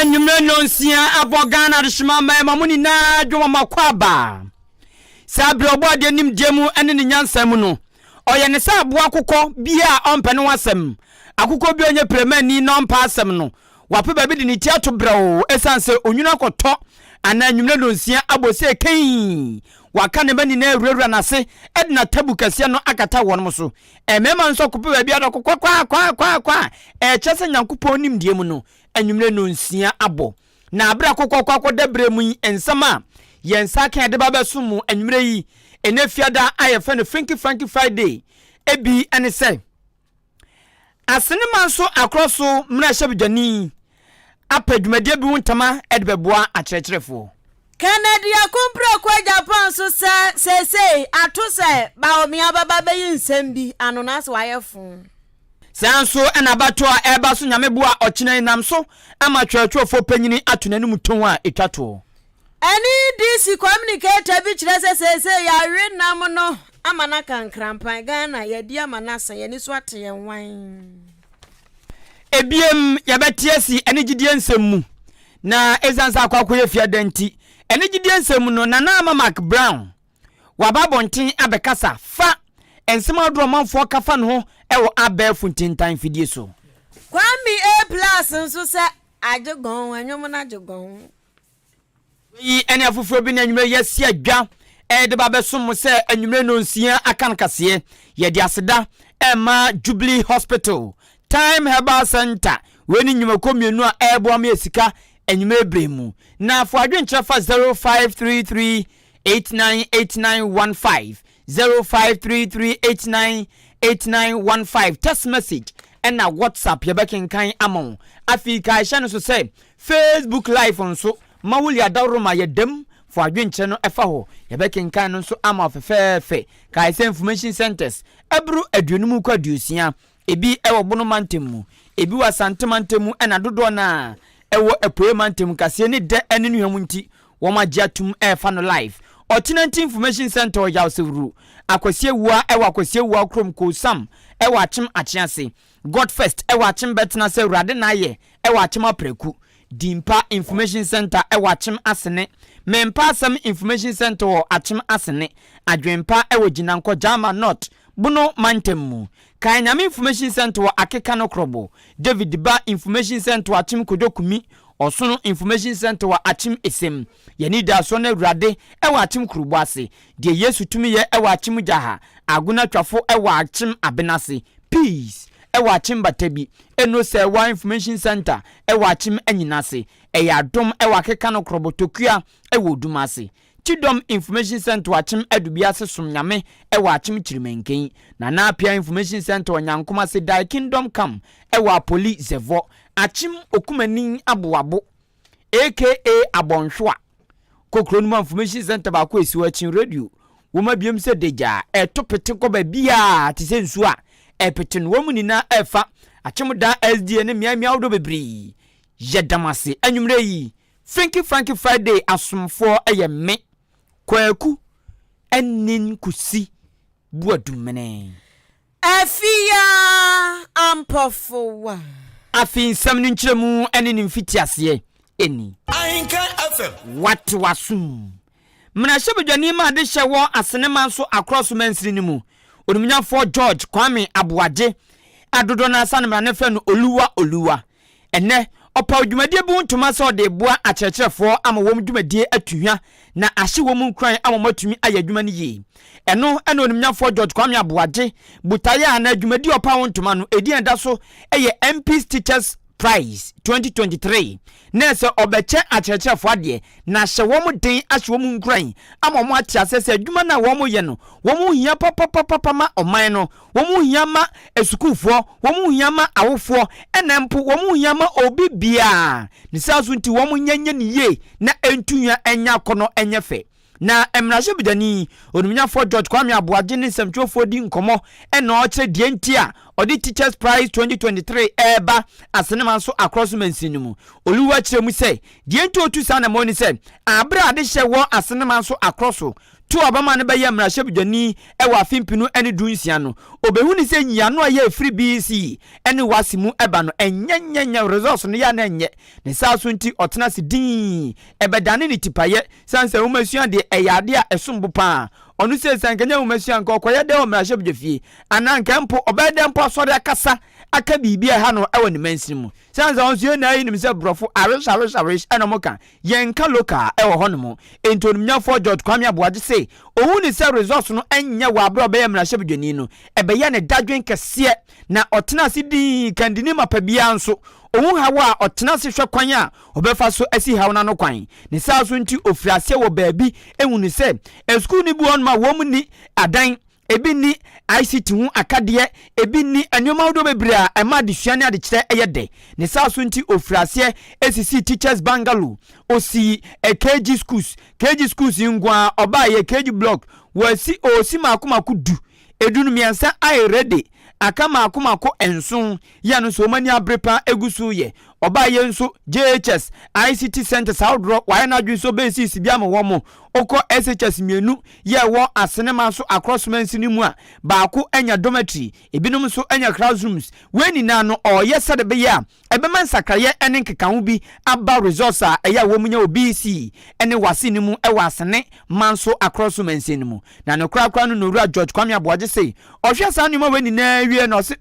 Enyumre nonsia abogana rishimama mamuni na dwoma makwaba. Sabre obode nim djemu ene ne nyansam no. Oye ne sa abo akukọ bia ompe no wasem. Akukọ bi onye premani no mpa asem no. Wape ba bi de ne ti ato brao esanse onwuna kọtọ ana enyumre nonsia abose kan. Waka ne bani na ewura na se edna tabu kase no akata won so. Emema nso kope ba bi adokọ kwa. Chese nyankopon nim die mu no. Enyumre nonsia abo na abra kokokwa debre mu ensama yensa kan de baba sumu enyumre yi enefiada ayefa no Frankie Friday ebi ene se asene manso akroso mra hyebdwani apadwumade bi wontama edbeboa akyerkyerefo Kennedy akumpro kwa Japan so say ato se ba omi ababa beyi nsem bi anonas wayefo Sanso enabato a eba so nyameboa okyenai nam so ama twatwofo panyini atonani muton a etwato Any DC communicator bi kire say ya we nam no amana kankrampan Ghana ye di amana san ye ni so ate ye wan Ebiem yabetiasi ene gidie nsem mu na ezansa akwakoye fiadanti ene gidie nsem no na ama Mark Brown wababonten abekasa fa ensema dromanfo kafa no ewo abefu tintan fidie so Kwami A+ nso se ajogon anyom na ajogon yi ene afufuro bi na anwumre yesi adwa de babesom se anwumre no nsia akan kase ye di aseda ema Jubilee Hospital Time Herbal Center weni nyumako mienu a ebo am esika anwumre bremu na afo adwenkyerfa 0533898915 0533898915 text message and na WhatsApp yebekenkan amon afika aisha no so say Facebook live onso mawuli adaroma yedem for adwenkyere no efa ho yebekenkan no so ama ofefefe kaisa information centers ebru aduonum kwaduosia ebi ewo bono mantemu ebi wasante mantemu ena dodo na ewo epoe mantemu kase ne de ene nuham nti wo magiatum efa no live Otinanti Information Center ya osewuru akwasie wua ewa akwasie wua krom ko sam ewa achim achiase God first ewa achim betna se urade na ye ewa achim apreku Dimpa Information Center ewa achim asene mempa asem Information Center wo achim asene adwempa ewa jinanko jama not buno mantemu kanyame Information Center wo akeka no krobo David Ba Information Center achim kodokumi Osono Information Center wa achim esem yani da so na urade ewa achim kurubo ase de Yesu tumi ye ewa achim jaha aguna twafo ewa achim abenase peace ewa achim batabi eno se wa Information Center ewa achim anyinase eya dom ewa keka no krobo tokua ewo dumase Chidom Information Center achim adubiase somnyame ewa achim chirimenken na apia Information Center onyankoma se dai kingdom come ewa poli zevo achim okumanin aboabo aka abonhwa kokronuma Information Center ba ko esiwa chin radio woma biem se deja etopete ko ba bia te se nsu a epeten wo munina efa achim da SD ne miamia wodo bebri yedamase anwumre yi Frankie Friday asomfo eyeme kwaku enin kusi buadumene Afia ampofowa Afin samni nkyeremu ene ne mfitiase eni Ahenkan FM what wasum mna hyebdwani ma de hyewo asenema so across mansiri ni mu onumnyafo George Kwame Aboaje adodo na asanema ne fe no oluwa ene opa odwumadie bu ntoma so de boa akyerkyerefo ama wom dwumadie atuhwa na ahye wom nkran ama matumi ayadwuma ni yi eno ena onumnyafo George Kwame Aboaje butaya na dwumadie opa wontoma no edi enda so eye MP's Teachers Prize 2023 nese obeche akyerkyerefo ade na hye wom den ahye wom nkran ama mo ate asese adwuma na wom ye no wom hia papa ma oman no wom hia ma esukufo wom hia ma awofo ena mpo wom hia ma obi bia ni saso nti wom nyanye ni ye na entunya enya kono enyefe na emrahye bidani onumnyafo George Kwame Aboaje ne semtwofo di nkomo ena o kire die ntia odi Teachers Prize 2023 eba asenema so across mansinumu oluwa kire mu se die nti otu sa na mo ni se abra ade hye wo asenema so across to abama ne bɛyɛ mmarahyɛ bidwani ɛwɔ afimpinu ɛne dunsia no obehu ni sɛ nyia no ayɛ free BC ɛne wasi mu ɛba no ɛnyɛnyɛnyɛ results no ya na ɛnyɛ ne saa so nti ɔtena se din ɛbɛdane ne tipaye sanse wo masua de ɛyade a ɛsombo pa ɔno sɛ sankanya wo masua nka ɔkɔyɛ de wo mmarahyɛ bidwafie ananka mpo ɔbɛyɛ mpo asɔre akasa aka bibia ha no ɛwɔ ne mansin mu sanse ɔnso yɛ na yi nim sɛ brɔfo arish ɛna moka yɛnka local ɛwɔ hɔ no mu entonimnyafo George Kwame Aboagye sɛ owu ni sɛ results no ɛnyɛ wɔ abra ɔbɛyɛ mmarahyɛ bidwani no ɛbɛyɛ ne dadwen kɛseɛ na ɔtena se din kandini mapabia nso owu hawa ɔtena se hwɛ kwan a ɔbɛfa so asi haw na no kwan ne saa so nti ofiriase wɔ baabi ehu ni sɛ school ni bu on ma wɔ mu ni adan ebi ni ICT hu akadeɛ ebi ni anwoma wodo bebre a ɛma de suane ade kyerɛ ɛyɛ de ne saa so nti ofiriase esisi teachers bungalow osi KG schools ngwa ɔba yɛ KG block wasi osi makomako du edunu miensa ai ready aka makomako enso ya no so mani abrepa egusu ye oba ye nso JHS ICT center saudro wa na dwu so besi sibia ma wo mo oko SHS mienu ye wo asenema so across mansini mu a baako anya dormitory ebinom so anya classrooms weni na no oye sade be ya ebema nsakaye ene nkeka ho bi aba resource a eya wo munya OBC ene wase ni mu e wasene manso across mansini mu na no krakra no nowura George Kwame Aboagye sei ohwe sa numa weni na wie no se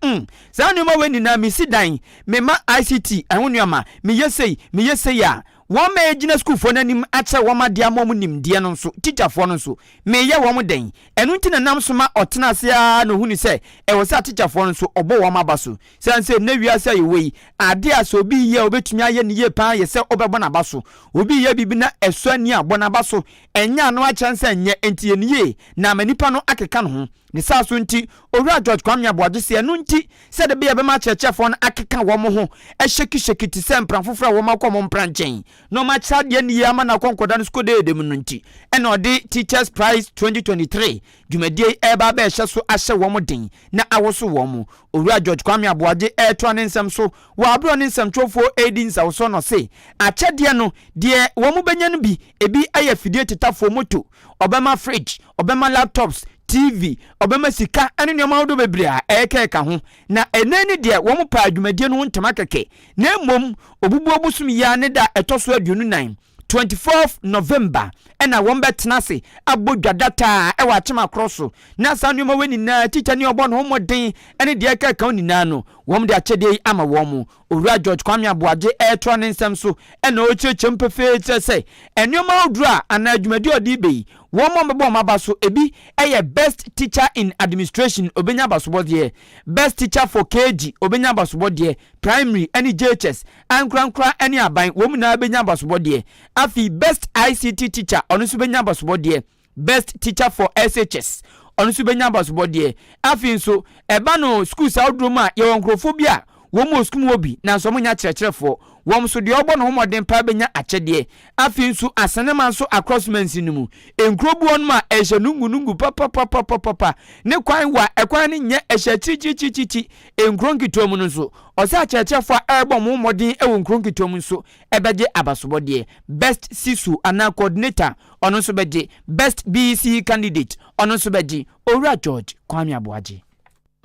sa numa weni na misidan mema ICT ehunnuama meyesei ya wọ́n ma ejina school fo nanim ache wọ́n ma dia mom nimdie no nso teacher fo no nso meye wọ́n den enu nti na nam so ma otena ase a no huni se e wo sa teacher fo no nso obo wọ́n ma baso sanse na wiase ayewe ade aso obi ye obetumi aye ne ye pa ye se obebo na baso obi ye bibi na eso ani abo na baso enya no a chance enye enti ye niye na manipa no akeka no ho ne saa so nti owura George Kwame Aboagye se enu nti se de be ye be ma chechefo no akeka wo mo ho sheki ti se mpran foforo wo ma kwom mpranchen no ma chade ne ya ma na konkoda no sko de dem no nti ena ode Teachers Prize 2023 dwumadie eba ba ehye so ahye wo mo den na awoso wo mo owura George Kwame Aboagye eto ne nsem so wo abro ne nsem twofo edin sa wo so no se achede no de wo mo benya no bi ebi aye fidie tetafo moto obema fridge obema laptops TV obema sika ene nyoma wodo bebre a ekeka ho na enani de wo mo pa adwumadie no ntama keke na mom obubu obusum ya ne da etoso aduonu 9 24th November ena won betena se abodwadata e wa chema kroso na sanuma weni na teacher ni obo no homoden ene de ekeka onina no wom de achede ama wom owura George Kwame Aboagye etro ne nsem so ena ocheche mpefe se enoma odura ana adwumadi odi bei wom mebo mabaso ebi eye best teacher in administration obenya basobode best teacher for KG obenya basobode primary any JHS ankrankra any aban wom na benya basobode afi best ICT teacher onu so benya basobode best teacher for SHS onu so benya basobode afi nso eba no school saudroma ye wonkrofobia womo school obi na so munya kyerɛkyerɛfo wom so de obo no homoden pa benya akyɛde afi nso asenema so across mansin mu enkrobu on ma ehye nungunungu papa ne kwan wa ekwan ne nye ehye chichichichi enkronkitomu no so ɔsɛ akyerɛkyerɛfo a ɛbɔ mo homoden ewo nkronkitomu nso ɛbɛgye abasobɔde best sisu ana coordinator ɔno nso bɛgye best BC candidate ɔno nso bɛgye owura George Kwame Aboagye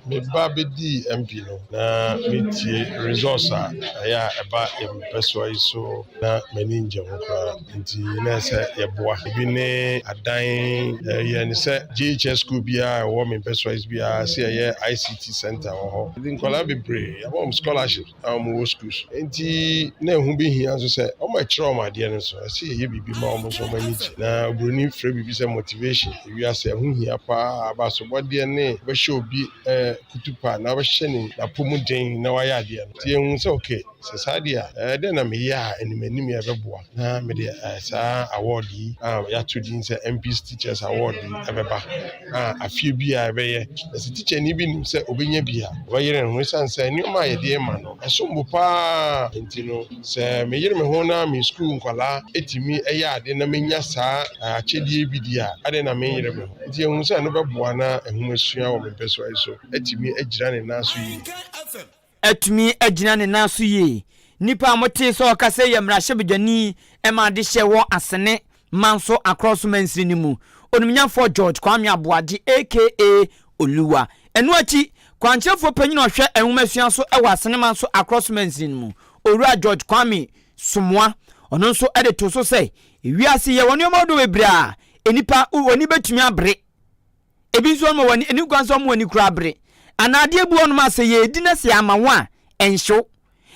me ba bedi MP no na metie resource a ya eba empesoi so na mani nje ho kra nti na se yeboa bi ne adan ye ne se JHS school bia wo me empesoi bia se ye ICT center ho din kola bebre ya bom scholarship am schools nti na hu bi hia so se o ma kire o ma de no so se ye bibi ma o so mani na broni free bibi se motivation wi ase hu hia pa aba so bode ne be show bi kutupa na washeni na pomuden na waya de no tie hu se okay sasadia de na me ya enimani ya beboa na me de sa award yi ya to din se MP Teachers Award ebeba afie bia ebeye na se teacher ni bi nim se obenya bia wayere no sanse ni o ma ye de ma no esombo pa ntino se me yere me ho na me school nkwala etimi eya ade na menya sa achedie bidia ade na me yere me tie hu se no beboa na ehumesua wo me peso so etimi agira ne naso yi etumi agyina ne naso yi nipa mote so okase ye mmarahyɛ bidwani e ma de hye wo asene manso across mansini mu onimnyafo George Kwame Abuade aka Oluwa enu achi kwanchefo panyin ohwe enwumasua so ewa asenema so across mainstream mu Owura George Kwame Sumwa ono nso ede to so say ewiase ye woni omodo webra enipa woni betumi abre ebi nso mo woni eni gwanso mo woni kura abre anade ebu onu ma say ye edi na se amawa enhyo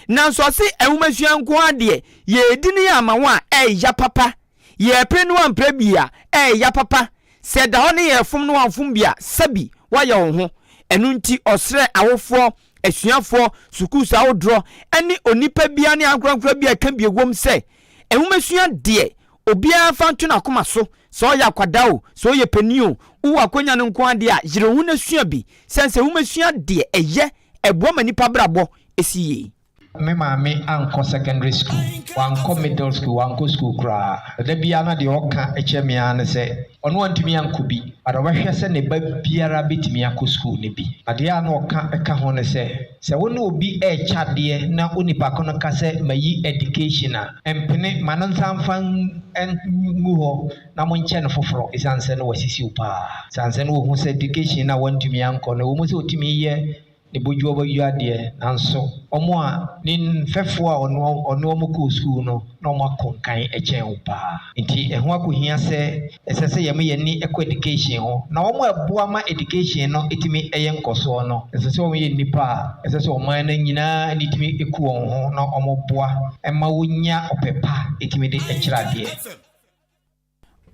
nanso se enwumasua nko ade ye edi ne amawa ya papa ye pre no ampre bia ya papa se da ho ne ye fom no anfom bia sabi wa ye wo ho enu nti osre awofo asuafo sukuus awodro eni onipa bia ne ankurankura bia ka biegwom se enwumasua de obia fa nto na koma so ya kwadao so ye penio wo akonya no nko ade a yire hu na sua bi sense enwumasua de eye ebo manipa brabo esiye me maame anko secondary school wanko middle school wanko school kra da bia na de oka echeme an se ono antimi anko bi adawahwe se ne ba biara betimi akọ school ne bi ade a na oka eka ho ne se woni obi chade na onipa kono ka se mayi education a empene manansamfan ngu ho na monche no foforo isanse no wasisi upa sanse no hu se education na wantimi anko na wo mo se otimi ye ne bojuo ba yuade nanso omo a nin fefo a ono mo ko school no na omo akonkan echen upa nti eho akohia se esese yem ye ni eco education ho na omo aboa ma education no etimi eye nkoso no esese omo ye nipa esese omo na nyina ni etimi eku won ho na omo boa ema wonya opepa etimi de echirade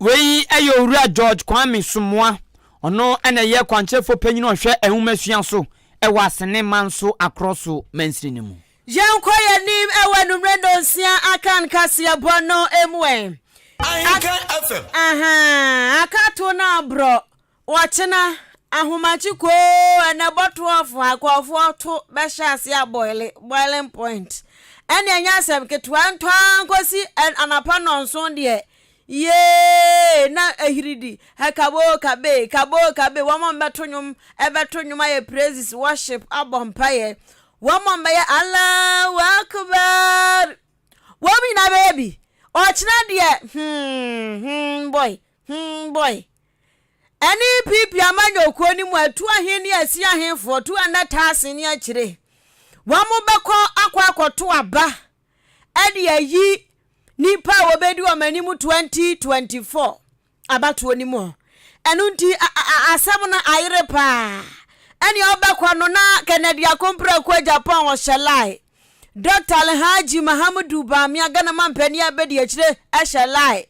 wei ayo Owura George Kwame Sumwa ono ene ye kwanchefo panyin ohwe enwumasua so ewa asene manso across mainstream mu Jenkwa yanim ewa numrendo nsia Ahenkan Kasiebo no emwe Ahenkan FM akato na bro wachena ahomachi ko na bottle of akofo to be shase ya boiling point ene anya asem ketwa ntwan kosi anapa no nso de ye na ehiridi kabo kabe wamo beto nyum aye praises worship abompaye wamo mbaye Allahu Akbar wami na baby ochina de boy ani pipi amanyo kwoni mu atu aheni asi ahenfo tu anatase ni akire wamo beko akwakoto aba ade ayi nipa obedi o manimu 2024 abatu onimu enunti asem na ayire pa eni obekwa no na Kennedy akompra kwa Japan o shelai Dr. Alhaji Mahamudu Bamia Gana mampani abedi akire shelai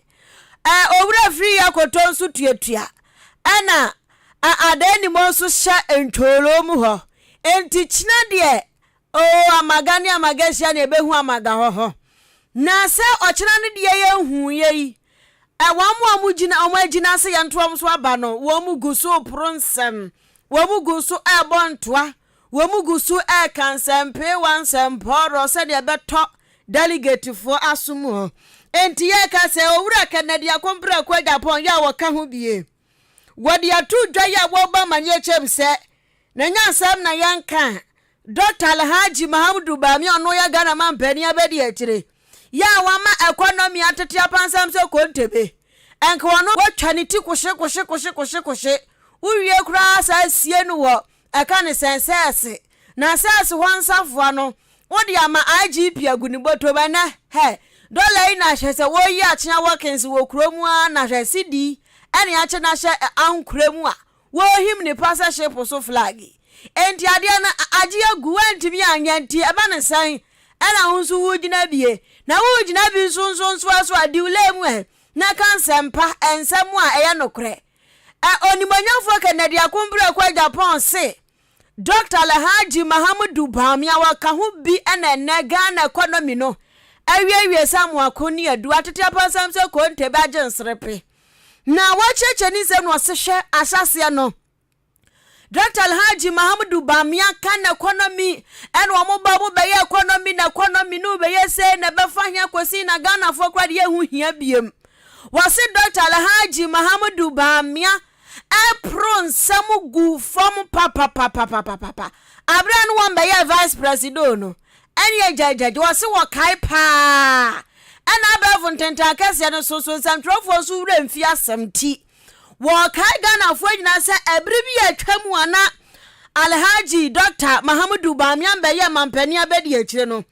owura free yakoto nsu tuatua ana adeni mo nso sha entoro mu ho enti china de o amagani amagasia na ebehu amaga ho na se ochira ne de ye hu ye wamu amugina omagina se yantoam so aba no wamu guso pronsem wamu guso ebontoa wamu guso kansempe wansemporo se de beto delegate for asumu enti ye ka se owura Kennedy akompra kwa Japan ya waka ho bie wodi atu dwa ya wo ba manye chem se na nya sam na yanka Dr. Alhaji Mahamudu Bamia ono ya Ghana mampani abedi akire ya wama economy atete apansam se kontebe enka wono watwaniti koshe uwie kura sa sie no wo eka ne sensese na sase honsafo ano wodi ama IGP aguniboto bana he dollar ina hwese wo yi achia workings wo kromu a na hwese di ene ache na hye ankremu a wo him ne pastorship so flag enti ade na age agu antimi anyanti eba ne san ena hunsu wugina bie na wugina bi nso aso adiule mu na kansempa ensemu a eye nokre onimanyafo Kennedy akompra kwa Japan se Dr. Alhaji Mahamudu Bamia waka ho bi ena Ghana economy no awie samu akoni adu atete apasam se konte ba agensrepe na wacheche ni se no sehwe asase no Dr. Alhaji Mahamudu Bamia kan economy en wo mo ba mo be economy na economy no be se na be fa hia kosi na Ghana fo kwade ye hu hia biem wase Dr. Alhaji Mahamudu Bamia apron samu gu form papa abra no one be vice president no eni jajaje wase wo kai pa ana ba fontenta akase no so santrofo so wura mfi asamti wo kai Ghana fo nyina se ebri bi atwam ana Alhaji Dr. Mahamudu Bamian beye mampani abedi akire no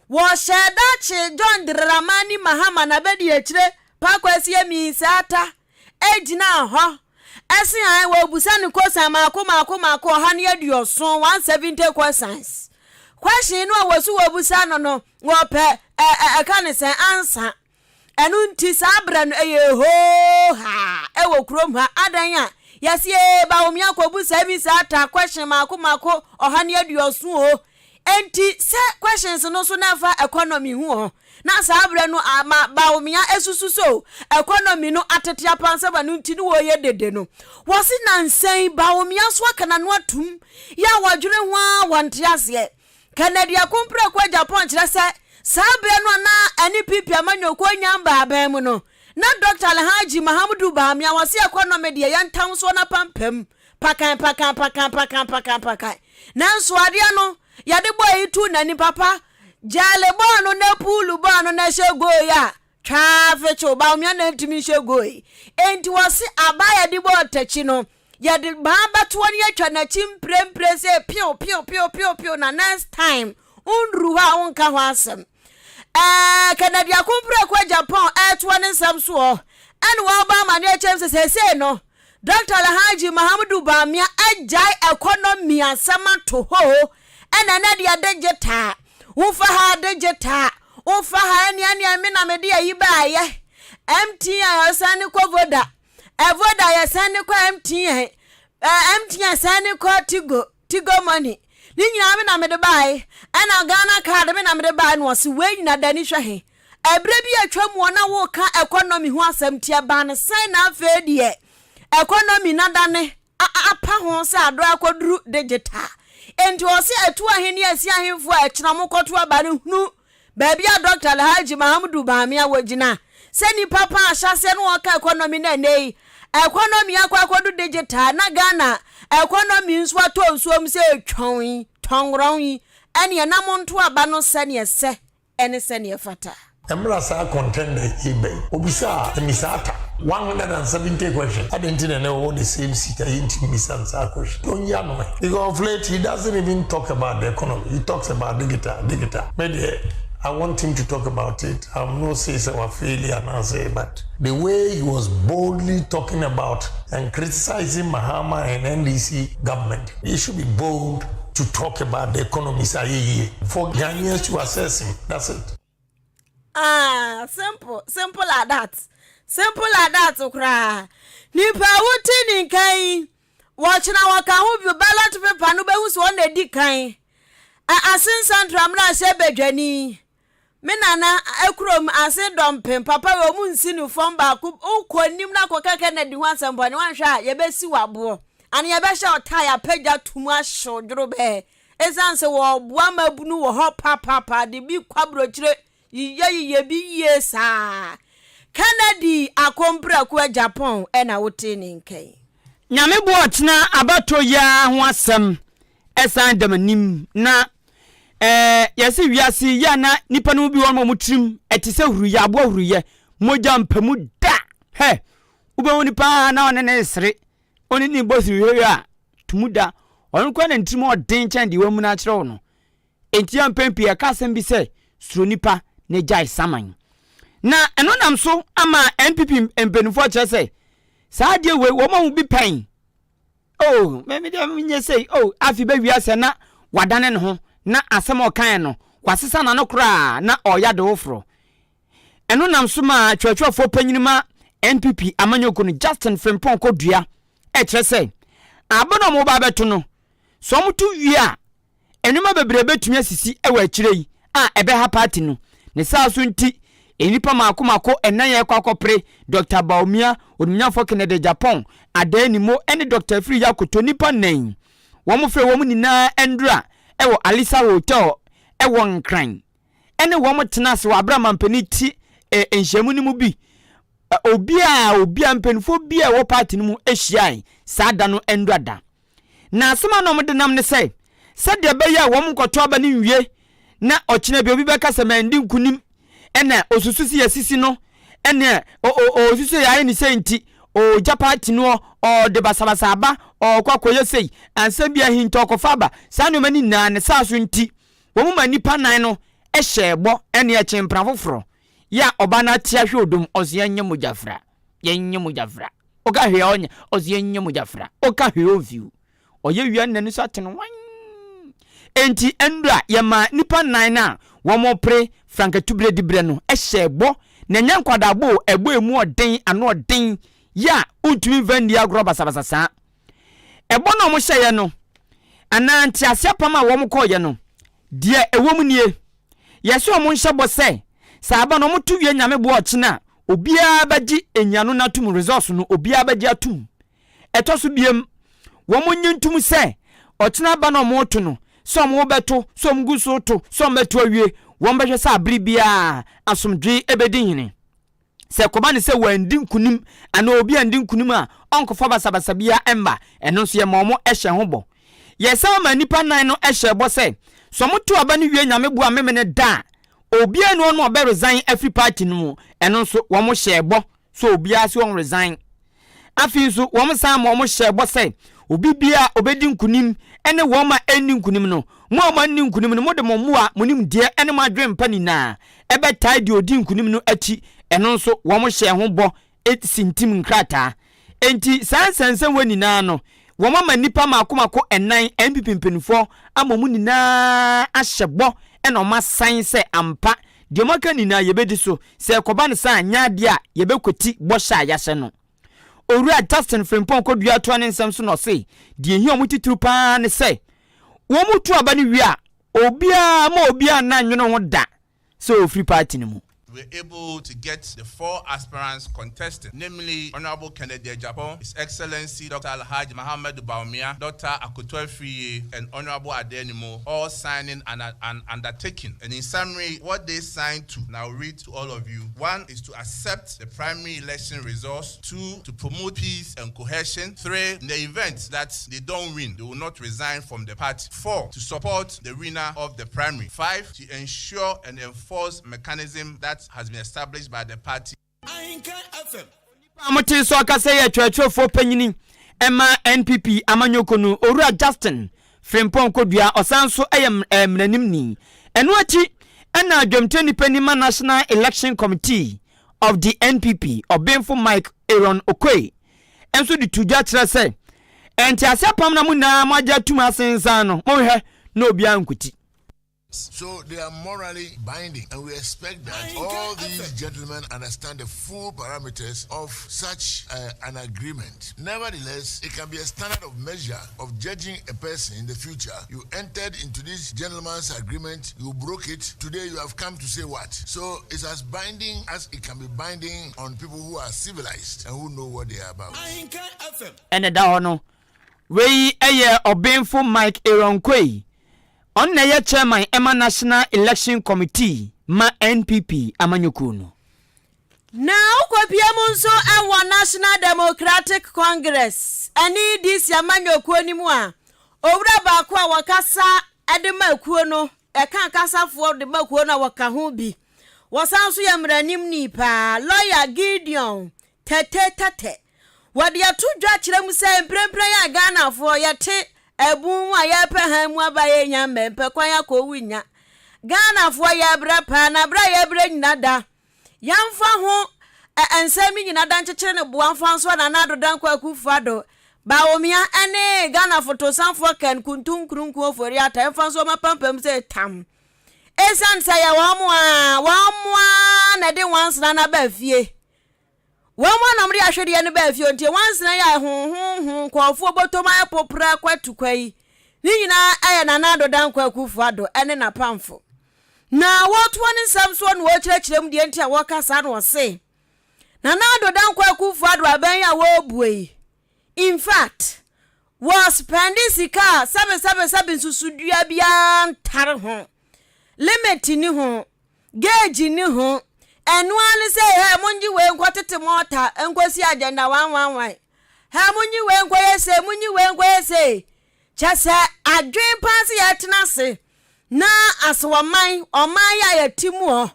wo sheda chi John Dramani Mahama na abedi akire pakwasi emi sata ejina ho esi an wo busa ni kosa mako ha ne aduoso 170 questions question no wasu wo busa no wo pe aka ne sen answer enu nti sabra no ho ha wo krom ha adan a yesi ba omi akobusa bi sata question mako ha ne aduoso o enti se questions no so na fa economy hu ho na sabra no ama ba omi esusu so economy no atete apansa ba no nti no wo ye dede no wosi na nsen ba omi aso aka na no atum ya wadwere ho a wonte ase Canada kumpra kwa Japan kire se sabra no na ani pipi amanyo ko nyamba aban mu no na Dr. Alhaji Mahamudu Bamia wosi economy de yantam so na pampam pakan nanso ade no yade boy itu na ni papa jale bono na pulu bono na shego ya trafe cho ba mi na ntimi shego enti wosi abaya di bo tachi no yade baba to ni atwa na chimprempre se pio na next time unruha unka ho asem Canada kumpre kwa Japan to ne samso and wa ba ma ne chem se no Dr. Alhaji Mahamudu Bamia ajai economy asama to ho ena na dia dejeta ufa ha dejeta ufa ha ni me na me dia yi ba ye MTN asani ko voda voda ya sani ko MTN MTN sani ko tigo money ni nyina me na me de bai ena Ghana card me na me de bai no se we nyina dani hwe ebre bi atwam na wo ka economy ho asam tia ba ne sai na afa die economy na dane apa ho se ado akoduru digital enti o se atu aheni asi ahemfo a ekira mokoto abare hunu baabi a Dr. Alhaji Mahamudu Bamia wagina se ni papa ahyase no ka economy na nei economy akwakodu digital na Ghana economy nso ato nsuom se twon tongron ene na monto aba no se ne se ene se ne fata Emra sa contender eBay. Obisa emisata 170 questions. I didn't know the same seat. I didn't miss answer question. Don't you know? Because of late he doesn't even talk about the economy. He talks about digital. Maybe I want him to talk about it. I'm not saying it's our failure now, but the way he was boldly talking about and criticizing Mahama and NDC government, he should be bold to talk about the economy for Ghanaians to assess him. That's it. Simple like that okra nipa wuti ni kan watchna waka hu bi ballot paper no be hu so na di kan asin central mra se bedwani me nana ekrom asin dompem papa we mu nsi ni fom ba ku ukonim na kokaka na di hu asembo ni wan hwa ye be si wabo ani ye be hwa otaya pagya tumu ahwo duro be esanse wo boa mabunu wo ho papa de bi kwabrochire ye bi yesa Canada akompra kwa Japan ena wote ni nkai nyame boatna abato ya ho asem esan damanim na yesi wiase ya na nipa no bi won mo trim etise huru ya abo huru ye moja mpamu da he ube woni pa na one ne sere oni ni bosi hwe a tumuda on kwa na ntrim odin chan di wamu na kire wo no enti ampempi ya kasem bi se suro nipa ne jai saman na eno nam so ama NPP empenufo kire se saa de we wo ma bi pen me de nye say afi ba wiase na wadane ne ho na asem okan no kwasesa na no kra na oya de wofro eno nam so ma twatwafo panyinima NPP amanyoko no Justin Frimpong kodua kire se abono mo ba beto no so mutu wi a enuma bebre betumi asisi ewa akire yi ebe ha party no ne saa so nti enipa makomako enaye kwakopre Dr. Baumia onumnyafo Canada Japan adanimo ene Dr. Free Yakoto nipa nan womo fre womo nina endra ewo Alisa Hotel ewo nkran ene womo tenase wa Abraham mpani ti enhyemu ni mu bi obia mpanifo bia wo party no mu ehyiai saada no endra da na asema no mo de nam ne se de be ya womo nkoto aba ni nwie na ochine bi obi beka se mandi nkunim ene osususi yasisi no ene osusu ya ni senti o japati no o de basabasaba o kwakoye sei ansa bia hinto kofaba sa no mani na ne sa so nti wo mu manipa nan no ehye ebo ene e chempra foforo ya oba na tia hwe odum oze anya mujafra yenye mujafra oka hwe onye oze anya mujafra oka hwe oviu oye wia nanu so atene wan enti endra yema nipa nan na wo mo pre frankatubre dibre no ehye ebo na nyankwada ebo emu odin ano odin ya untumi vendi agro basabasasa ebo no mo hyeye no ananti asiapam a wo mo koye no de ewom nie yeso mo nhyebo se saaba no mo tu wie nyame bo ochina obia baji enyano natum resource no obia baji atum etoso biem wo mo nyintum se ochina ba no mo to no so mo beto so mo guso to so mo beto awie wo mbehwe sa abri bia asomdwe ebedi hene se koba ne se wandi nkunim ana obi andi nkunim a onkofa basabasabia emba eno so ye momo ehye hobo ye sa ma nipa nan no ehye bo se so moto aba ne wie nyame bo amemene da obi anu no obe resign every party no eno so wo mo hye bo so obi ase won resign afi so wo mo sa mo hye bo se obi bia obedi nkunim ene wo ma eni nkunim no mo ma eni nkunim no mo de mo mua monim die ene ma dwen pani na ebe tai di odi nkunim no achi eno so wo mo hye ho bo etintim nkrata enti sansanse wani na no wo ma nipa makomako enan MPP mpenifo amomu ni na ahyebo eno ma san se ampa de maka ni na yebedi so se koba ne san nya de a yebekoti bo sha yahye no owura Justin Frimpong kodua to ne nsem so no se de hi omutituru pa ne se wo mutu aba ne wi a obia na nwono ho da so free party ne mu. We're able to get the 4 aspirants contesting, namely Honorable Kennedy Japan, His Excellency Dr. Alhaji Mohammed Baumia, Dr. Akoto Friye, and Honorable Adenimo, all signing an undertaking. And in summary, what they signed to, now read to all of you. 1 is to accept the primary election results. 2, to promote peace and cohesion. 3, in the event that they don't win, they will not resign from the party. 4, to support the winner of the primary. 5, to ensure and enforce mechanism that has been established by the party. Ahenkan FM. Amotin so aka say atwatwofo panyini ema NPP amanyokonu owura Justin Frimpong kodua osanso emranim ni eno achi ena adwamteni panima National Election Committee of the NPP Obenfo Mike Aaron Okoye enso di tuja kire say enti asiapam na mu na maja tuma asensan no mo hwe na obi ankuti. So they are morally binding, and we expect that all these gentlemen understand the full parameters of such an agreement. Nevertheless, it can be a standard of measure of judging a person in the future. You entered into this gentleman's agreement, you broke it, today you have come to say what? So it's as binding as it can be binding on people who are civilized and who know what they are about. And the we Obenfo Mike Aaron Okoye on the chairman Emma National Election Committee ma NPP amanyokunu. Now kwapiamunso ewa National Democratic Congress ani this yamanyokuo ni mu a owura ba ko a wakasa edema kuo no eka kasafo de ba kuo na waka ho bi wasanso yamranim ni pa lawyer Gideon tete wade atudwa kire mu se mprempren ya Ghana fo yete ebun a ya pe han mu abaye nya mempe kwan ya ko winya Ghana fo ya bra pa na bra ya bra nyina da yamfa ho ensemi nyina da nchekere ne boanfa nso na na dodan kwa kufado ba omia ene Ghana photo sanfo kan kuntun krunku ofori ata yamfa nso mapampam se tam esan sa ya wa mo na de once na ba fie Wama na mri ahwede ne ba fie ontie wansena ya hu kwofo botoma ya popra kwatukwai ni nyina aya na nado dan kwa kufuado ene na pamfo na what one samso no kirechirem de ntia wakasa no se na nado dan kwa kufuado aban ya wo buei in fact was spending sika 777 susudua bia ntare ho limit ni ho gauge ni ho Enwani say he munji we nkwatete mota enkwasi agenda 111 he munji we nkwaye chase adwen pasi ya tenase na aswaman oman ya yatimu ho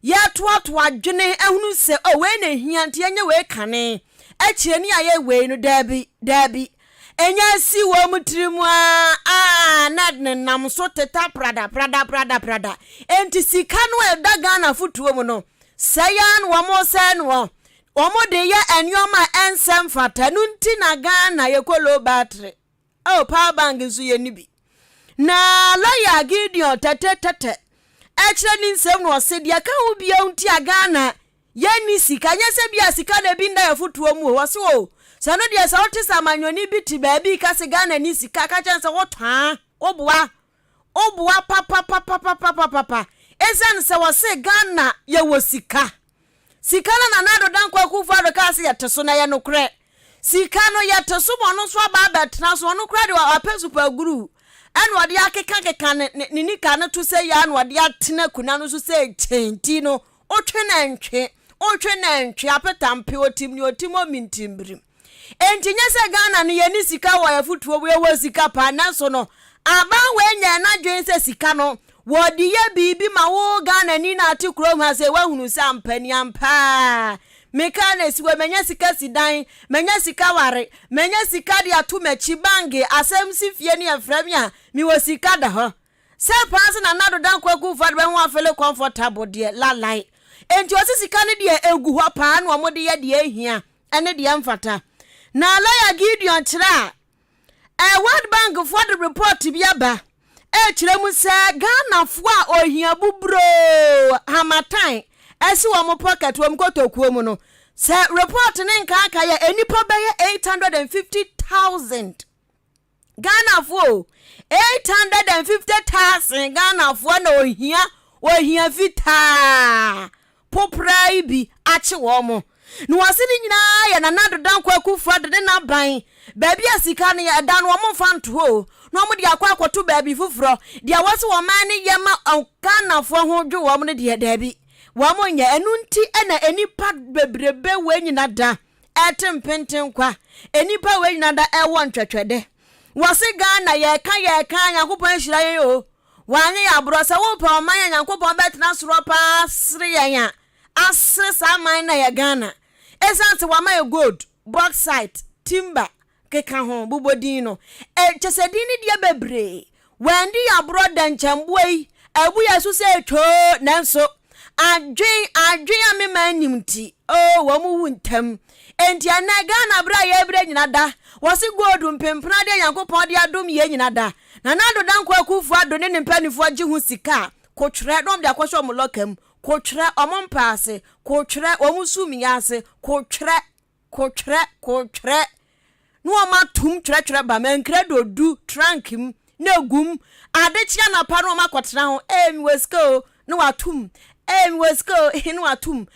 ya toato adwene ehunu se o we na hia nte enye we kane ekyire ni aye we no dabi enya si wo mutrimu na nam so teta prada enti sika no eda Ghana futuo mu no sayan wo mo sen wo omo de ye enyoma ensem fata nu nti na Ghana ye kolo battery power bank nso ye ni bi na lawyer Gideon tete ekire ni nsem no se de ka wo bia nti a Ghana ye ni sika nya se bia sika na bi nda ye futuo mu wo se o sano de sa wote samanyoni bi ti baabi ka se Ghana ni sika ka chan se wotwa oboa papa ezan se wo se Ghana ye wo sika na nado dan kwa kufa do ka se yeteso na ye no kre sika no yeteso mo no so ba betna so no kre de wa super guru anu ade akeka ne nika ne to se ya anu ade atena kuna no so se chenti no otwe na ntwe apetampe otim ni otimo mintimbrim enti nyese Ghana no ye ni sika wo ya futuo wo sika pa na so no aba we nya na dwen se sika no wodi ye bibi ma wo Ghana ni na atikro ma se wahunu se ampani ampa meka na siwe menya sika sidan menya sika ware menya sika dia to machi bange asem si fie ni aframia mi wo sika da ho se pass na nado dan kwaku fa be ho afele comfortable de la lai enti o sika ne de egu ho pa na o de ye de ehia ene de mfata na lawyer Gideon kira World Bank for the report bi aba kire mu se Ghana fo a ohia bubro hamatan esi wo mo pocket wo mkotokuo mu no se report ne nka aka ye enipa be 850,000 Ghana fo 850,000 Ghana fo na ohia fita poprai bi achi wo mo no wasini nyina ya na nado dan kwa kufa de na ban baabi asika ne ya dan wo mo fanto ho no mo de akwa akoto baabi fufuro de wase wo man ne yema Ghana fo ho dwo wo mo ne de daabi wo mo nya enu nti na enipa bebrebe we nyina da etempenten kwa enipa we nyina da ewo ntwetwede wase Ghana ye kan yakopon hira ye o wanye ya bro se wo pa man yakopon betena soro pa sre yan asre sa man na ya Ghana ezanti wa my gold bauxite timber keka ho bubodin no chesedini dia bebre wandi ya broda nchamboi ebu ya su se to nanso adwen ame manimti wo mu wuntam enti ana Ghana bra ye bre nyina da wose gold mpempena de yankopon de adom ye nyina da na nado dan kwa kufu ado ne mpanifo agye hu sika kotwere dom de akwhwe mo lokam kotwere omompaase kotwere omusumiase kotwere no matum twere ba mankra dodu trankim na gum adechia na pa no makotena ho wesko no atum wesko no atum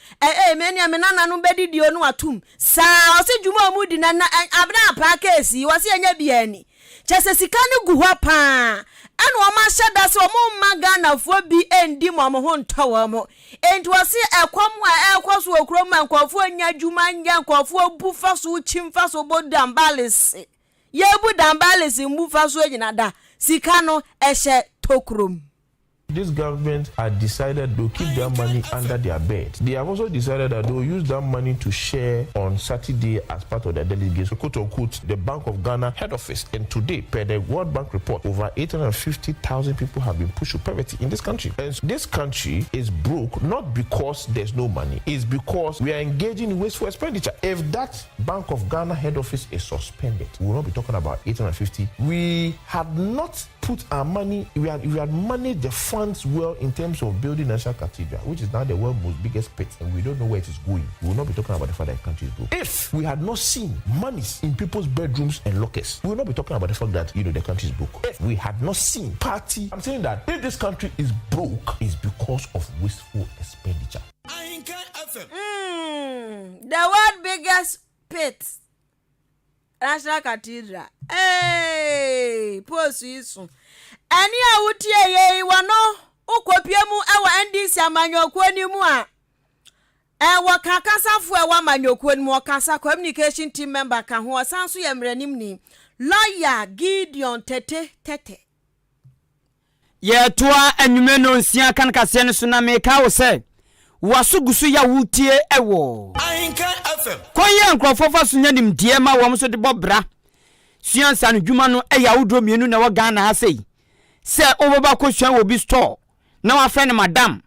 meni amenana no bedidio no atum sa osejuma mu di na abna pa kesi wase anya biani chese sika ne gu ho pa anu o ma hyeda se o mo magana fo bi endi mo ho ntawa mo enti wase ekom a ekoso okro ma nkofo anya djuma nya nkofo bufa so chimfa so bodambalese ye budambalese mbufa so nyina da sika no ehye tokrom. This government had decided to keep their money under their bed. They have also decided that they will use that money to share on Saturday as part of their delegates, quote unquote, the Bank of Ghana head office. And today, per the World Bank report, over 850,000 people have been pushed to poverty in this country. And this country is broke not because there's no money, it's because we are engaging in wasteful expenditure. If that Bank of Ghana head office is suspended, we will not be talking about 850. We had not put our money, we had managed the funds well in terms of building National Cathedral, which is now the world's most biggest pit, and we don't know where it is going. We will not be talking about the fact that the country is broke. If we had not seen monies in people's bedrooms and lockers, we will not be talking about the fact that the country is broke. If we had not seen party, I'm saying that if this country is broke, it's because of wasteful expenditure. The world's biggest pit, National Cathedral. Hey, poor Swiss. Ani a wutie ye wano ukwopiemu ewa NDC amanyokwu ni mu a ewa kakasafo ewa amanyokwu ni mu kasa communication team member ka ho sanso ye mranim ni lawyer Gideon tete ye toa anwume no nsia kan kase no so na me ka wo se wasugusu ya wutie ewo Ahenkan FM. Koye nkrofo fa sunya nim die ma wo so de bobra. Suansa no dwuma no eya wodro mienu na wo Ghana ha sei. Se obaba ko suan wo bi store. Na wa friend madam.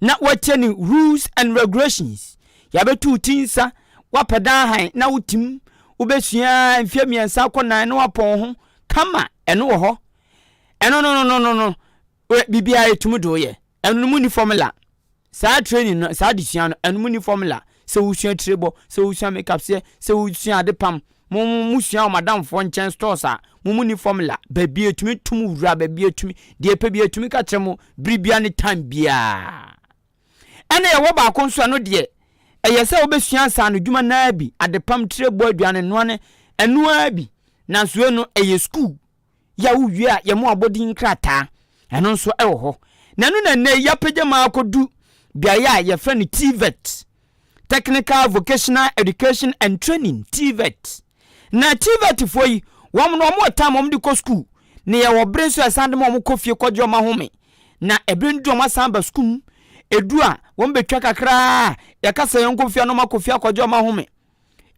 Na watie ni rules and regulations. Ya betu tinsa wa pedan han na wutim ubesua mfia miensa konan na wapon ho kama eno wo ho. Eno no. Bibia etumu do ye. Eno mu ni formula. Sa training no sa disua no eno mu ni formula. Se wusua trebo, se wusua makeup se wusua adepam. Musua madam fo nchen stores a mu ni formula. Baby etumi tumu wura baby etumi de pe bi etumi ka kyeremo bribia ne time bia. Ene ye wo ba konso no de eyese obesua sa no dwuma na bi adepam trebo aduane no ne enu abi na so no eye school ya wuwie a ye mo abodin krata eno nso ewo ho na no na ne ya pege ma akodu bia ya ye friend TVET Technical Vocational Education and Training TVET na TVET foi wom no mo time wom di ko school ne ye wo bre so asande mo kofie kodjo ma home na ebrendu mo asamba school edu a wom betwa kakra ya kasa yon kofie no ma kofie kodjo ma home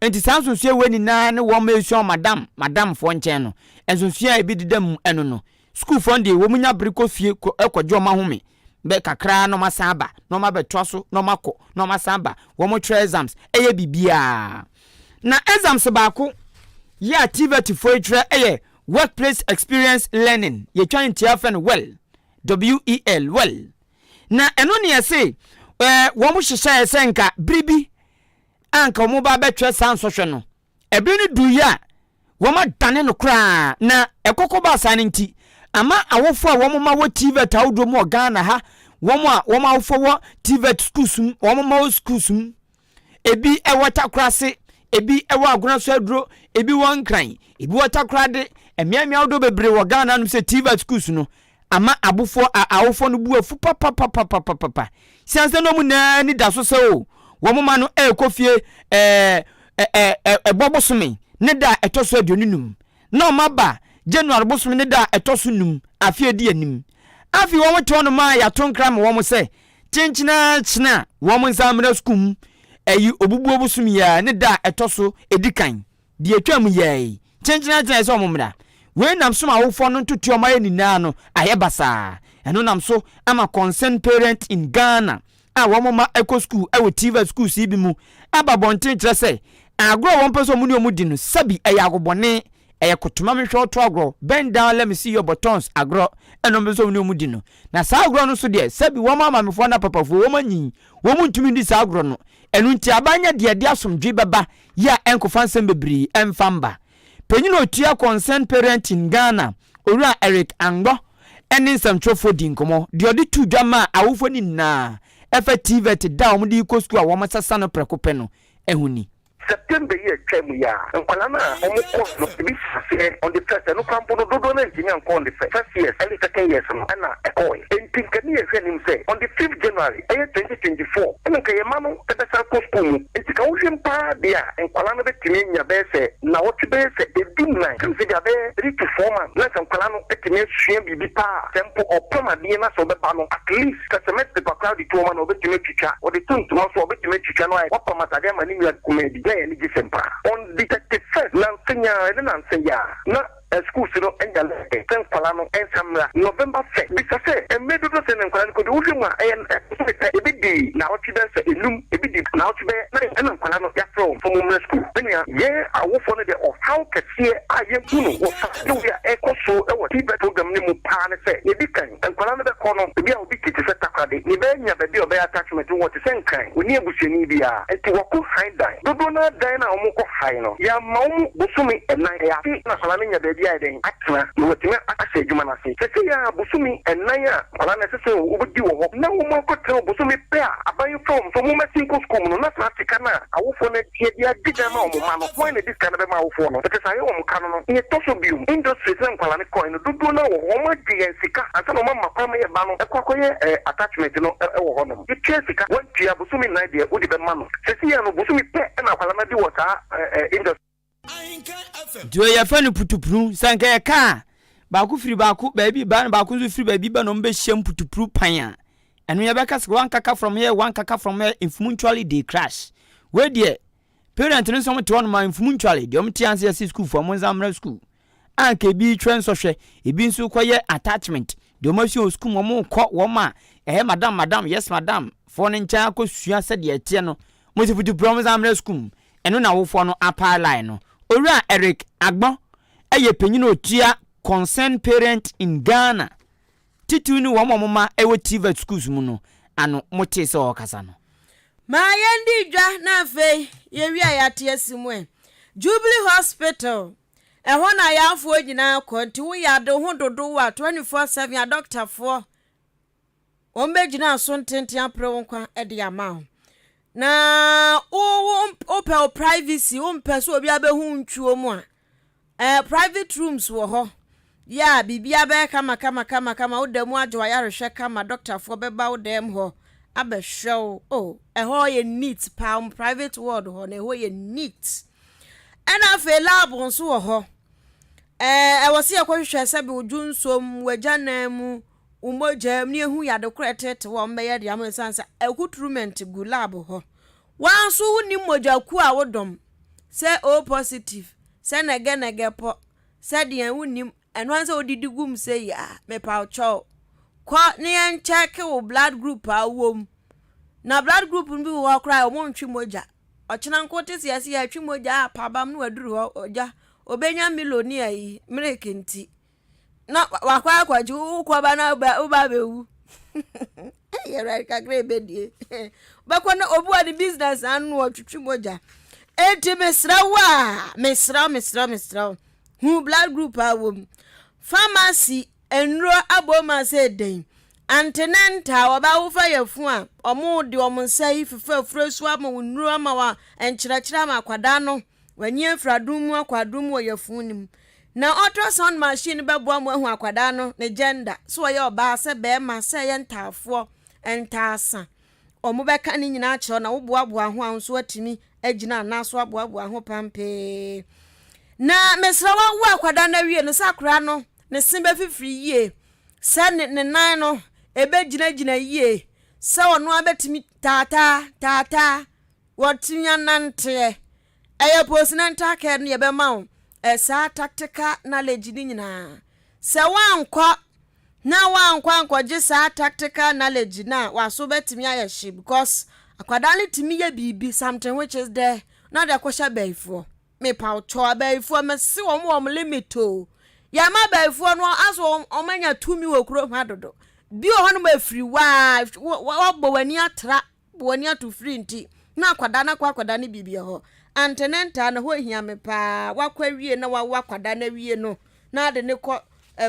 enti sansunsu ewe ni na ne wom esu madam fo nchen no ensunsu a ebi didam eno no school fund wom nya bre kofie kodjo ma home be kakra no masamba no mabetwa so no mako no masamba wom try exams eye bibia na exams baako ya TVET for tra eye workplace experience learning ye twan tiafen WEL well na eno ne yese wom hyehyɛ esenka bribi anka wom ba betwa sansohwe no ebe ni duya wom adane no kra na ekokoba saninti ama awofo a wom ma wo TVET awdo mu Ghana ha wom awofo wo TVET schools wom ma wo schools ebi ewota krase ebi ewa agona so aduro ebi won kran ebi wota krade emiamia awdo bebre wo Ghana no se TVET schools no ama abofo awofo no bu afu papa sianse no mu na ni da so se o wom ma no ekofie bobosome ne da etoso adionunum na o maba January bosome ne da etoso num afie di anim afi wom to no ma ya tonkram wom se chinchina china wom nsamra skum ayi obubu obosome ya ne da etoso edikan di atwam yai chinchina china se omumra we nam so ma wofo no ntutu o ma yanina no ayebasa eno nam so ama concerned parent in Ghana a wom ma eco school e we TVET school si bi mu aba bonten kire se agro wom peso mu ni omudi no sabi ayagobone kutuma me hwe to agro bend down let me see your buttons agro eno mbeso ni omudi no na sa agro no so de sabi wo mama me fo na papafo wo manyi wo muntumi ndi sa agro no enu nti abanya de asomdwe beba ya enkofa nsem bebri emfamba penyino otua concerned parent in Ghana Owura Eric Angbo eni nsɛmtwerɛfo di nkomo de odi tu dwama awofo ni na efa TVET da omdi ko school a wo masasa no prekope no ehuni September year term ya nkwalana omukọ no bi sase on the first no kampo no dodo na ntimi anko on the first years and second years no na ekoi entinkani ye hwe nim say on the 5th January 2024 ene ka yema no ebesa ko school entika wo hwe mpa dia nkwalana betimi nya be se na wo tbe se edim na kan se ga be 3 to 4 months na nkwalana betimi hwe bibi pa tempo opoma die na so be ba no at least ka semester pa crowd to man obetimi twicha o de tuntu no so obetimi twicha no ai wo pa masade mani mi comedy ni gisempa on the 31st Nansenya na school no engale ten kwala no ensamra November 1st bisa se emedu do se nkwala ko de wudwuma ebidi na otwe se elum ebidi na otwe na kwala no ya from school enya ye awofo no de of how kese aye bunu wo fa no ya ekoso e wo TVET program ni mu pa ne se ye dikan nkwala no be ko no ebi a obi kiti se takrade ni be nya be obe attachment wo te senkan oni ebusiani bia enti wo ko hide dan do na dan na omo ko hide no ya ma omo busumi enan ya na sala nya be dia den atna no wetima ase adwuma na se se ya busumi enan ya wala na se obodi wo ho na wo mo ko tell busumi pe aban from so mo mesin ko school no na pratica na awofo na tie dia diga ma o mo ma no point na this kind of ma awofo no se say o mo kan no ye to so bium industry se nkwala ne coin no dodo na wo mo di ensika asa no ma kwa ma ye ba no ekwakoye attachment no e wo ho no ye tie sika won tia busumi na dia odi be ma no se ya no busumi pe na kwala na di wota industry Dwe ya fani putupru sanka ya ka baku firi baku baby ban baku zu firi baby ban ombe hyem putupru pan a enu ya beka one kaka from here one kaka from here if mutually they crash we de parent no some to on my mfumunchale de omti anse asi school for monzamra school anke bi twen so hwe ebi nso koye attachment de omasi school mo ko wo ma madam yes madam for ne ncha akosua se de etie no mo se futu monzamra school eno na wo fo no apa line no owura Eric Agbon eye panyin otua concerned parent in Ghana titu ni wo mama ewo TVET schools mu no ano mote se o kasa no ma yendi dwa na fe ye wi ayate asimwe Jubilee Hospital ehwo na yafo nyina konti wo ya de ho dodo wa 24/7 a doctor for o mbegina so ntenten apre wo kwa e de ama na o pe privacy o mpe so obi abehu ntwuo mu a private rooms wo ho ya bibia be kama o demu agwa ya rehwe kama doctor for beba o dem ho abehwew ho ye neat pa private ward ho na ho ye neat ana fe lab nso wo ho wose akwhwehwe sabe ojunsom wagana mu umojam ne hu ya de kretete wo mbeye de amansansa equipment gu lab ho wanso ni mojaku a wodom se O positive se nege po se de wunim eno ansa odidi gum se ya me pa cho kwa ni en check wo blood group a wom na blood group bi wo kra o mo ntwi moja ochina nkote siase ya twi moja apabam no aduru ho oja obenya milonia yi mrekenti na wakwa kwaji ukwa bana uba bewu yera ka grebe die bakwa na obu adi business anu otwitwi moja enti mesra hu blood group awom pharmacy enro aboma se den antenenta oba wo fa yafu a omo de omonsai fefafresu ama wonru ama wa enkyerɛkyerɛ ama kwada no wanye fradum akwadum wo yafu nim na ultrasound machine bebo mo ahu akwada no ne gender so ye oba se be ma se ye ntafo ntasa omo beka ni nyina akye na wo boaboa ho anso atimi agina na so aboaboa ho pampe na mesra wa akwada na wie no sakra no ne simbe fifiri yie se ne nan no ebe gina yie se ono abetimi tata wotinya nante eye postnantal care ne be ma esa tactical knowledge ni nyina se wankwa nkwaje sa tactical knowledge na waso betimi ayeshi because akwadale timi ya bibi something which is there na de kwasha baifo me pa cho baifo me se wo limit o ya ma baifo no aso omanya tumi wokuro hadodo bi o hono ma free wa bo wani atra wani atu free nti na akwada ne bibi ho antenenta na ho hia me pa wakwa wie na wakwada na wie no na de ne ko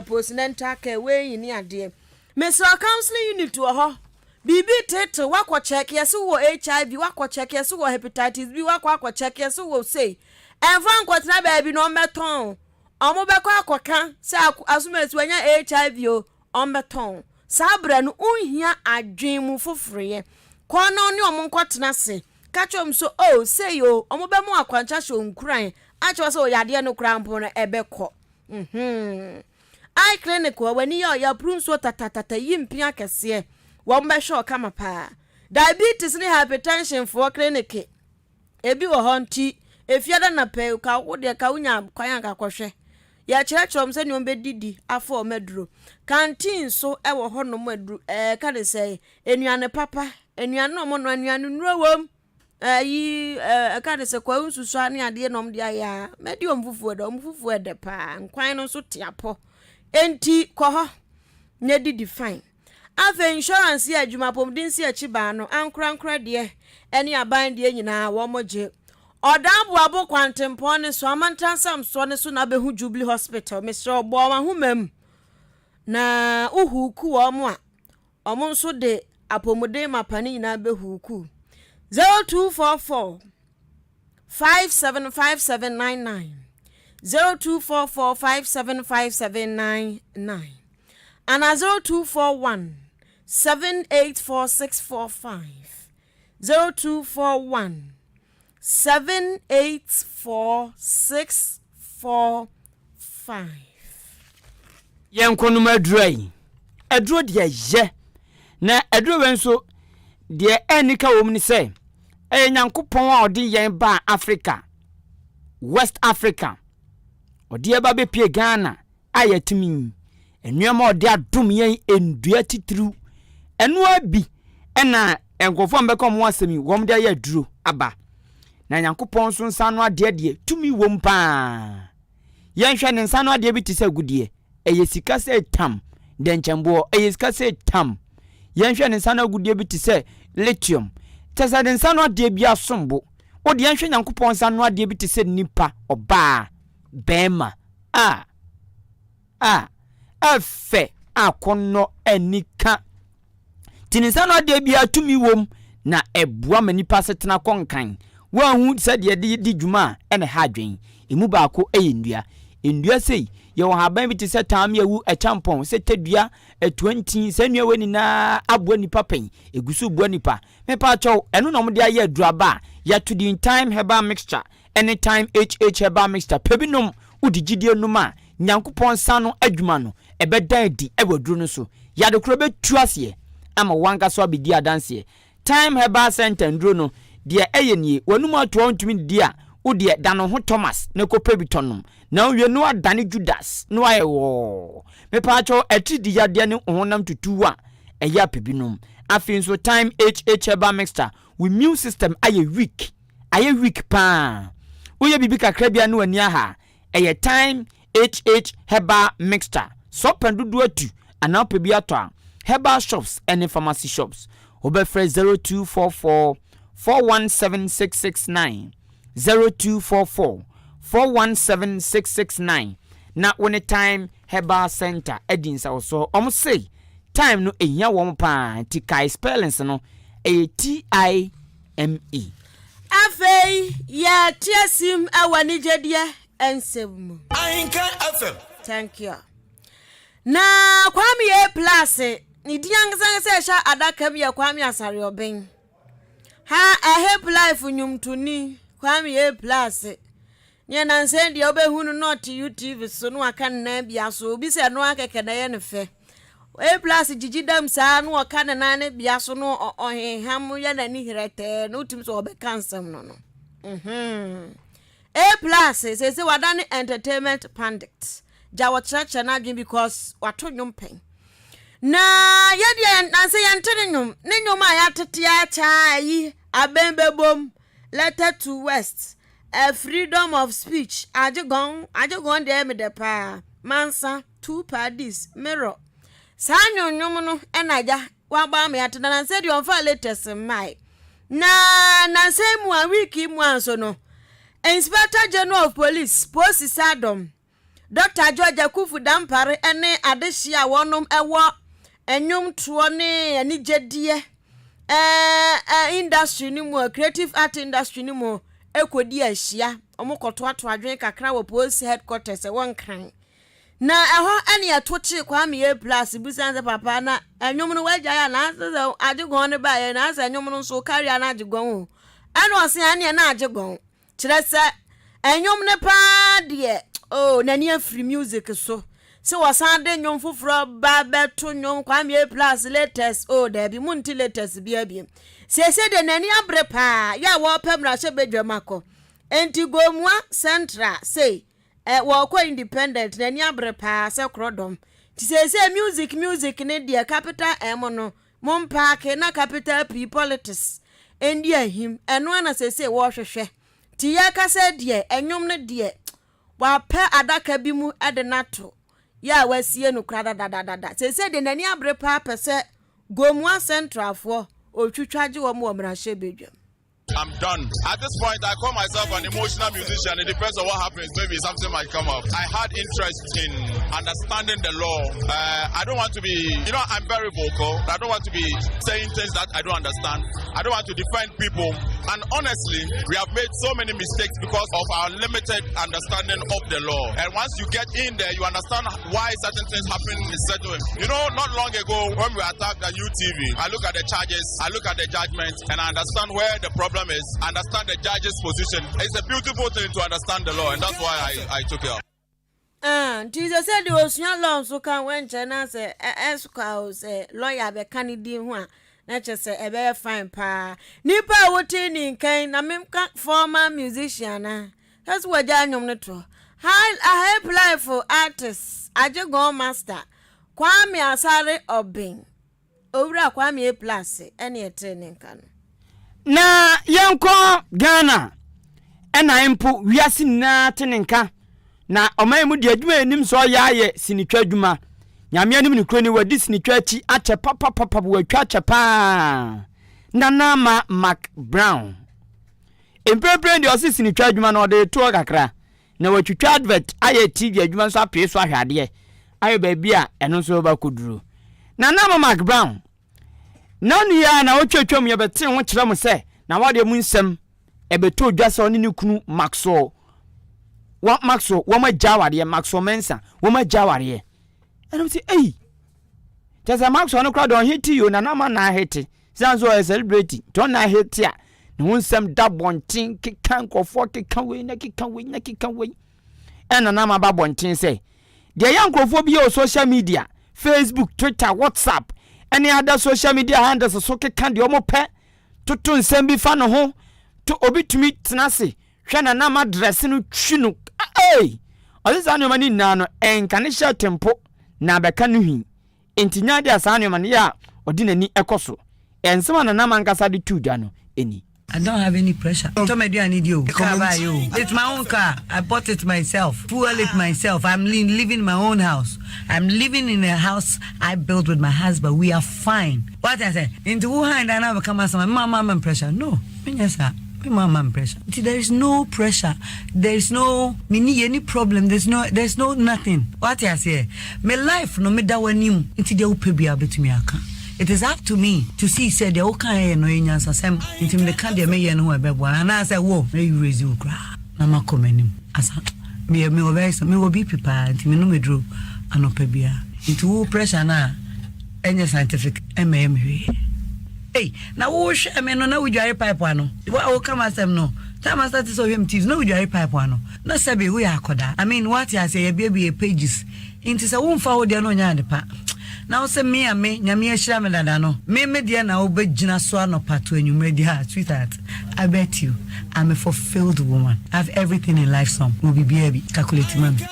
postnantal care we ni ade mesra counseling unit ho bibi tete wakwa check yeso wo HIV wakwa check yeso wo hepatitis B wakwa check yeso wo say enfa nkwatena baabi no meton omo bekọ akoka se asumesi wanya HIV o ombeton sabra no unhia adwen mu fofreye kono ne omo nkotena se kachom so say o omo be mu akwancha hwe onkuran acho so yade no krampo no ebekọ I clinic wani ya prunso tatatata yimpia kese wo mbe hwe kama pa diabetes ne hypertension for clinic ebi wo honti efiada na pe ka wo de ka unya kwan ka kwhwe ya kyerɛkyerɛm sɛ nneom bedidi afɔ meduro canteen so ɛwɔ hɔ no meduro ka de sɛ enuane papa enuane no mo no enuane nurawom yi ka de sɛ kwa unsusu ane ade nom de aya medium fufuo de pa nkwan no so tiapo enti kɔ hɔ ne didi fine afa insurance ya adwuma pomdin si achiba no ankra de ene aban de nyina wo moje Odambu abo kwantempo ne so amantansam so ne so na behu Jubilee Hospital Mr. Obo ma humam na uhuku wo mo a omo nso de apomode mapani na behu ku 0244 575799 0244 575799 and 0241 784645 0241 784645 Yankono madrai adro de ye na adro wenso de enika wom ni se nyankopon a odi yen ba Africa West Africa odi eba be pie Ghana ayetimi enuama odi adom yen endua titru enu abi ena enkofo mbeko mo asemi wom de ya duro aba na nyankopon so nsa no ade tumi wom pa yen hwe ne nsa no ade bi tise gudie sika se tam denchembo sika se tam yen hwe ne nsa no gudie bi tise lithium tese de nsa no ade bi asombo odi yen hwe nyankopon nsa no ade bi tise nipa oba bema efe akono enika tinisa no ade bi atumi wom na ebua manipa setena konkan wa hu se de di dwuma ene ha dwen emu baako endua sei ye wo haban bi te se tam yawu champon se tedua 20 se nua weni na abua nipa pen egusu bua nipa me pa chow eno no mde aye aduaba ya to the time herbal mixture anytime HH herbal mixture pebinom udigidie numa nyankopon sa no adwuma no ebedan di ewaduru no so ya de kro betu ase ama wanka so abedi adanse time herbal center ndro no de eyenie wanum ato ntumi dia wo de dano ho Thomas ne ko pebitonum na wie no adane Judas no ayewo me paacho etidi yade ne honam tutuwa eya pebinom afin so time HH herbal mixture we immune system aye weak pa wo ye bibi kakra bia no ani aha eye time HH herbal mixture so pendudu atu ana pebi ato herbal shops and pharmacy shops obefre 0244 417669 0244 417669 na when time herbal center edinsa also say time no ehia won pa tikai spellings no ATIME afei ya tiesim awani jedie ensem Ahenkan FM. Thank you. Na kwami e plus ni diangza se sha adaka bia kwami asare oben ha help life nyumtuni kwami e plus nye na nse dia obehunu not YouTube so no aka na bia so obi se no akeke na ye ne fe e plus jijidam sa no aka na ne bia so no ohenham ye na ni hirete no utim so obeka nsam no e plus se wadane entertainment pundit jawo church na adwin because wato nyumpen na yedia na se yantene nyum ne nyum a yatete ya cha yi abembebom letter to west a freedom of speech ajegon de me de pa mansa two parties mirror sanyo nyum no enaja wa ba me yatena na se de onfa latest mai na se mu a wiki mu anso no Inspector General of Police Post Sadom Dr. George Akufu Dampare ene adehia wonom ewo enyum tuo ne ani jedie industry ni mu creative art industry ni mu ekodi ahia omokoto ato adwen kakra wo police headquarters e won kran na eho ene atochi kwa me e plus busanze papa na enyum no wagya ya na ajegon ne ba ye na asa enyum no so carry na ajegon o ene osi ane na ajegon kirese enyum ne pa de nani free music so wasan de nyom foforo ba beto nyom kwa me plus latest there be munti latest bia se de nani abre pa ya wo pemra se bedwamako enti gomua central say wo ko independent nani abre pa se krodom ti se music ne de capital M no mom park na capital P politics endi ahim eno ana se wo hwehwe ti ya ka se de enyom ne de wa pe adaka bi mu edenato ya wasie no krada da se de nani abre pa pese gomua central for otwitwaje wo mo mrahye bedwam. I'm done. At this point, I call myself an emotional musician. It depends on what happens. Maybe something might come up. I had interest in understanding the law. I don't want to be, I'm very vocal. I don't want to be saying things that I don't understand. I don't want to defend people. And honestly, we have made so many mistakes because of our limited understanding of the law. And once you get in there, you understand why certain things happen in certain ways. Not long ago, when we attacked the UTV, I look at the charges, I look at the judgment, and I understand where the problem is, understand the judge's position. It's a beautiful thing to understand the law, and that's why I took it up. Jesus said the ocean law so can when China say esquire say lawyer be candidate one na chese ebe fine pa nipa woti ni nkan na memka former musician na that's what anyom no to high life for artists ajegon master Kwame Asare Obin owura Kwame plus ene etraining kan na yanko Ghana ena impo wiase na tenenka na oman mu de adwuma enim so yaye sinitwa adwuma nyame anim ne kroni wadi sinitwa achi ache papa watwa ache pa na ma Mark Brown empepe de osi sinitwa adwuma na ode to kakra na watwitwa advert aye TV adwuma so ape so ahwade ayo baabi a eno so ba koduru na ma Mark Brown nanu ya na otwetwam ye bete ho kire mo se na wade mu nsem ebeto dwase oni ne kunu Maxwell wama jaware Maxwell Mensa wama jaware eno say eh jaza Maxwell no crowd on hit you na ma na hit sanzo e celebrate to na hit ya ne nsem da bontin kikan kofo kikan we na kikan we ena na ma ba bontin say de yankrofo bi o social media Facebook Twitter WhatsApp any other social media handles so kikan de omo pe tutu nsem bi fa no ho to obi tumi tenase hwe na ma dress no twinu Olisa no mani na no enkanisha tempo na beka no hin entinya de asane mani ya odi nani ekoso ensema na ma nkasa de tudwa no eni I don't have any pressure. I need you. It's my own car. I bought it myself. Fuel it myself. I'm living in my own house. I'm living in a house I built with my husband. We are fine. What I say? Into Wuhan, I never come as my mama pressure. No. Yes, sir. Mama pressure. There is no pressure. There is no any problem. There's no nothing. What I say? My life no me da wanim. Into the upebia betumi aka. It is up to me to see said the okay no nyansa sem into me can dey me no ebebo and I say wo me you raise you cry na makomenim asa me obese me will be prepared into me no me draw anopebia into pressure na any scientific hey na wo hwe me no na wo dware pipe ano wo come asem no time I started so him tees no wo dware pipe ano na sabe we akoda I mean what I say be pages into say wo mfa wo de no nya de pa now say me nyame ahira me dada no me dia na obegina so anopato anwumre dia sweetheart I bet you I'm a fulfilled woman. I have everything in life some will be baby calculate mami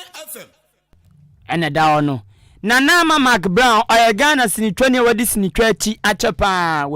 ene da ono na ma Mark Brown oyagana sinitwa ne wadi sinitwa achi achepa